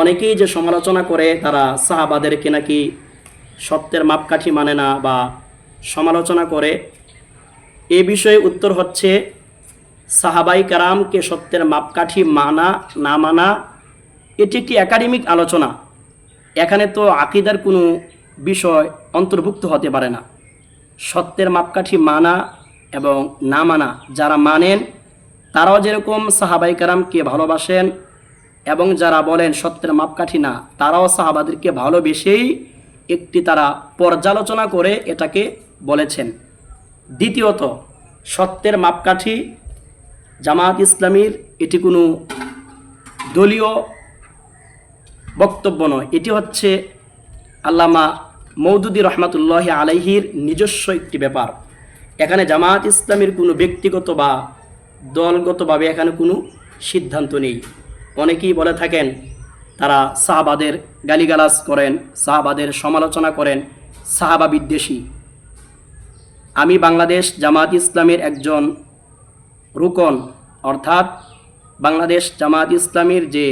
অনেকেই যে সমালোচনা করে তারা সাহাবাদেরকে নাকি সত্যের মাপকাঠি মানে না বা সমালোচনা করে, এ বিষয়ে উত্তর হচ্ছে সাহাবাই কারামকে সত্যের মাপকাঠি মানা না মানা এটি একটি একাডেমিক আলোচনা। এখানে তো আকীদার কোনো বিষয় অন্তর্ভুক্ত হতে পারে না। সত্যের মাপকাঠি মানা এবং না মানা, যারা মানেন তারাও যেরকম সাহাবাই কারামকে ভালোবাসেন এবং যারা বলেন সত্যের মাপকাঠি না, তারাও সাহাবাদেরকে ভালোবেসেই একটি তারা পর্যালোচনা করে এটাকে বলেছেন। দ্বিতীয়ত, সত্যের মাপকাঠি জামায়াত ইসলামীর এটি কোনো দলীয় বক্তব্য নয়, এটি হচ্ছে আল্লামা মওদুদী রহমাতুল্লাহি আলাইহির নিজস্ব একটি ব্যাপার। এখানে জামায়াত ইসলামীর কোনো ব্যক্তিগত বা দলগতভাবে এখানে কোনো সিদ্ধান্ত নেই। অনেকেই বলে থাকেন তারা সাহাবাদের গালিগালাজ করেন, সাহাবাদের সমালোচনা করেন, সাহাবা বিদ্বেষী। আমি বাংলাদেশ জামায়াত ইসলামের একজন রুকন, অর্থাৎ বাংলাদেশ জামায়াত ইসলামীর যে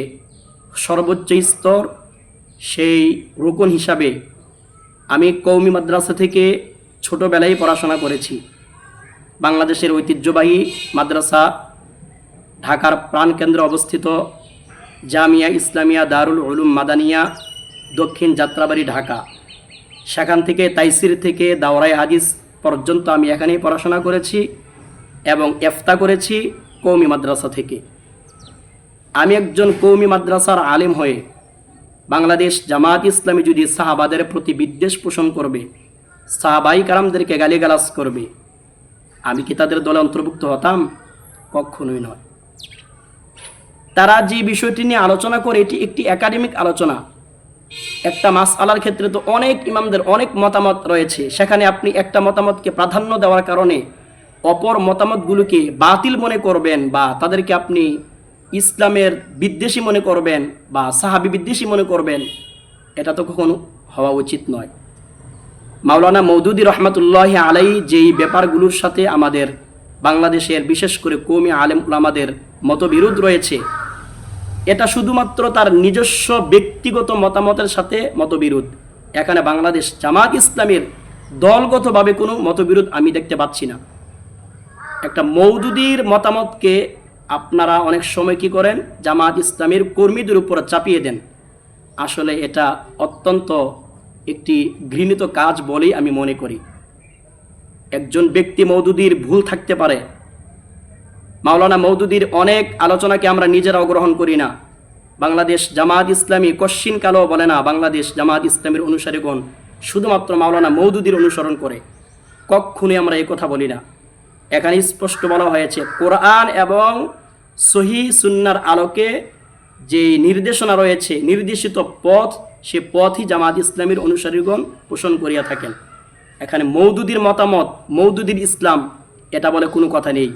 সর্বোচ্চ স্তর, সেই রুকন হিসাবে আমি কওমি মাদ্রাসা থেকে ছোটোবেলায় পড়াশোনা করেছি। বাংলাদেশের ঐতিহ্যবাহী মাদ্রাসা ঢাকার প্রাণকেন্দ্রে অবস্থিত জামিয়া ইসলামিয়া দারুল উলুম মাদানিয়া, দক্ষিণ যাত্রাবাড়ি, ঢাকা। সেখান থেকে তাইসির থেকে দাওরায়ে হাদিস পর্যন্ত আমি এখানেই পড়াশোনা করেছি এবং ইফতা করেছি কওমি মাদ্রাসা থেকে। আমি একজন কওমি মাদ্রাসার আলেম হয়ে বাংলাদেশ জামায়াত ইসলামী যদি সাহাবাদের প্রতি বিদ্বেষ পোষণ করবে, সাহাবাই কারামদেরকে গালিগালাজ করবে, আমি কি তাদের দলে অন্তর্ভুক্ত হতাম? কখনোই নয়। তারা যে বিষয়টি নিয়ে আলোচনা করে এটি একটি একাডেমিক আলোচনা। একটা মাসআলার ক্ষেত্রে তো অনেক ইমামদের অনেক মতামত রয়েছে, সেখানে আপনি একটা মতামতকে প্রাধান্য দেওয়ার কারণে অপর মতামতগুলোকে বাতিল মনে করবেন বা তাদেরকে আপনি ইসলামের বিদ্বেষী মনে করবেন বা সাহাবী বিদ্বেষী মনে করবেন, এটা তো কখনো হওয়া উচিত নয়। মাওলানা মওদুদী রহমাতুল্লাহি আলাইহি যেই ব্যাপারগুলোর সাথে আমাদের বাংলাদেশের বিশেষ করে কওমি আলেম উলামাদের মতবিরোধ রয়েছে, এটা শুধুমাত্র তার নিজস্ব ব্যক্তিগত মতামতের সাথে মতবিরোধ। এখানে বাংলাদেশ জামায়াত ইসলামীর দলগতভাবে কোনো মতবিরোধ আমি দেখতে পাচ্ছি না। একটা মওদুদীর মতামতকে আপনারা অনেক সময় কি করেন, জামায়াত ইসলামীর কর্মীদের উপর চাপিয়ে দেন। আসলে এটা অত্যন্ত একটি ঘৃণিত কাজ বলেই আমি মনে করি। একজন ব্যক্তি মওদুদীর ভুল থাকতে পারে। মাওলানা মওদুদীর অনেক আলোচনাকে আমরা নিজেরাও গ্রহণ করি না। বাংলাদেশ জামায়াত ইসলামী কশ্চিন কালেও বলে না বাংলাদেশ জামায়াত ইসলামীর অনুসারীগণ শুধুমাত্র মাওলানা মওদুদীর অনুসরণ করে, কখনোই আমরা এই কথা বলি না। এখানে স্পষ্ট বলা হয়েছে কোরআন এবং সহিহ সুন্নাহর আলোকে যে নির্দেশনা রয়েছে, নির্দেশিত পথ, সে পথই জামায়াত ইসলামীর অনুসারীগণ পোষণ করিয়া থাকেন। এখানে মওদুদীর মতামত, মওদুদীর ইসলাম, এটা বলে কোনো কথা নেই।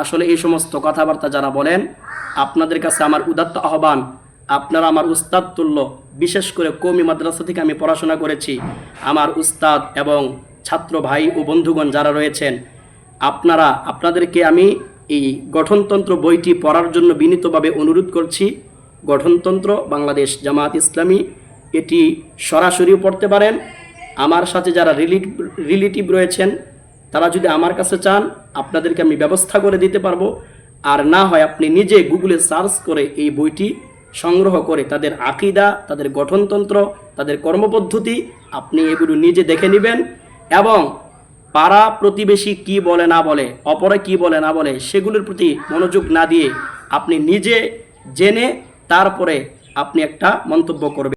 আসলে এই সমস্ত কথাবার্তা যারা বলেন, আপনাদের কাছে আমার উদাত্ত আহ্বান, আপনারা আমার উস্তাদ তুল্য, বিশেষ করে কওমি মাদ্রাসা থেকে আমি পড়াশোনা করেছি, আমার উস্তাদ এবং ছাত্র ভাই ও বন্ধুগণ যারা রয়েছেন, আপনাদেরকে আমি এই গঠনতন্ত্র বইটি পড়ার জন্য বিনীতভাবে অনুরোধ করছি। গঠনতন্ত্র বাংলাদেশ জামায়াত ইসলামী, এটি সরাসরিও পড়তে পারেন। আমার সাথে যারা রিলেটিভ রয়েছেন, তারা যদি আমার কাছে চান, আপনাদেরকে আমি ব্যবস্থা করে দিতে পারবো। আর না হয় আপনি নিজে গুগলে সার্চ করে এই বইটি সংগ্রহ করে তাদের আকীদা, তাদের গঠনতন্ত্র, তাদের কর্মপদ্ধতি আপনি এগুলো নিজে দেখে নেবেন এবং পাড়া প্রতিবেশী কি বলে না বলে, অপরে কি বলে না বলে, সেগুলোর প্রতি মনোযোগ না দিয়ে আপনি নিজে জেনে তারপরে আপনি একটা মন্তব্য করবেন।